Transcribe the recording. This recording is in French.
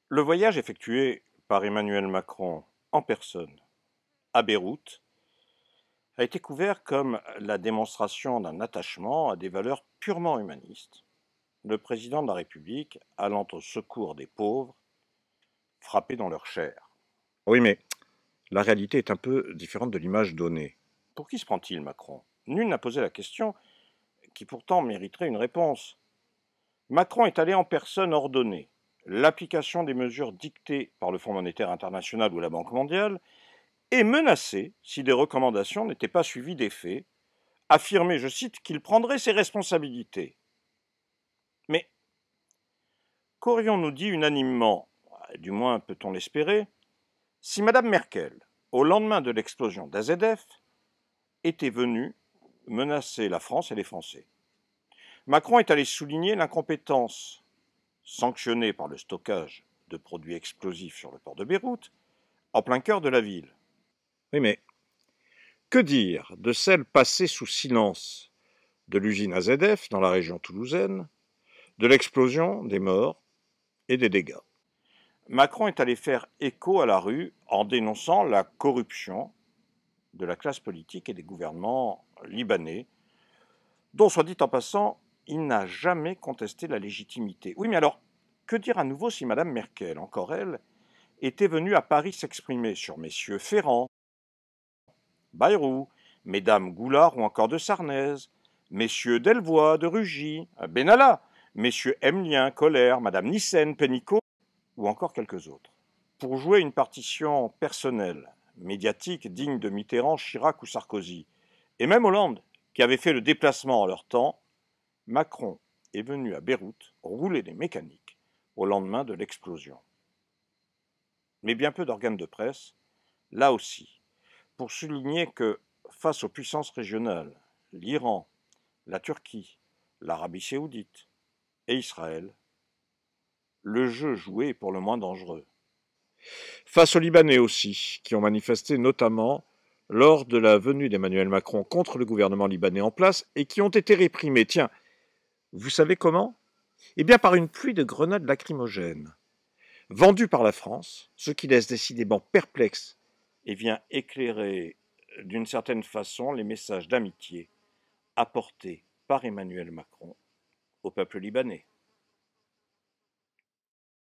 Le voyage effectué par Emmanuel Macron en personne à Beyrouth a été couvert comme la démonstration d'un attachement à des valeurs purement humanistes, le président de la République allant au secours des pauvres frappés dans leur chair. Oui, mais la réalité est un peu différente de l'image donnée. Pour qui se prend-il, Macron? Nul n'a posé la question, qui pourtant mériterait une réponse. Macron est allé en personne ordonner l'application des mesures dictées par le Fonds monétaire international ou la Banque mondiale et menacé si des recommandations n'étaient pas suivies d'effets, affirmé, je cite, qu'il prendrait ses responsabilités. Mais qu'aurions-nous dit unanimement, du moins peut-on l'espérer, si Mme Merkel, au lendemain de l'explosion d'AZF, était venue menacer la France et les Français? Macron est allé souligner l'incompétence, sanctionnée par le stockage de produits explosifs sur le port de Beyrouth, en plein cœur de la ville. Oui, mais que dire de celle passée sous silence de l'usine AZF dans la région toulousaine, de l'explosion, des morts et des dégâts? Macron est allé faire écho à la rue en dénonçant la corruption de la classe politique et des gouvernements libanais, dont, soit dit en passant, il n'a jamais contesté la légitimité. Oui, mais alors, que dire à nouveau si Mme Merkel, encore elle, était venue à Paris s'exprimer sur messieurs Ferrand, Bayrou, mesdames Goulard ou encore de Sarnez, messieurs Delvoye, de Rugy, Benalla, messieurs Emlien, Colère, madame Nyssen, Pénicaud ou encore quelques autres, pour jouer une partition personnelle, médiatique, digne de Mitterrand, Chirac ou Sarkozy, et même Hollande, qui avait fait le déplacement en leur temps, Macron est venu à Beyrouth rouler des mécaniques au lendemain de l'explosion. Mais bien peu d'organes de presse, là aussi, pour souligner que, face aux puissances régionales, l'Iran, la Turquie, l'Arabie saoudite et Israël, le jeu joué est pour le moins dangereux. Face aux Libanais aussi, qui ont manifesté notamment lors de la venue d'Emmanuel Macron contre le gouvernement libanais en place et qui ont été réprimés. Tiens, vous savez comment? Eh bien par une pluie de grenades lacrymogènes, vendues par la France, ce qui laisse décidément perplexe. Et vient éclairer d'une certaine façon les messages d'amitié apportés par Emmanuel Macron au peuple libanais.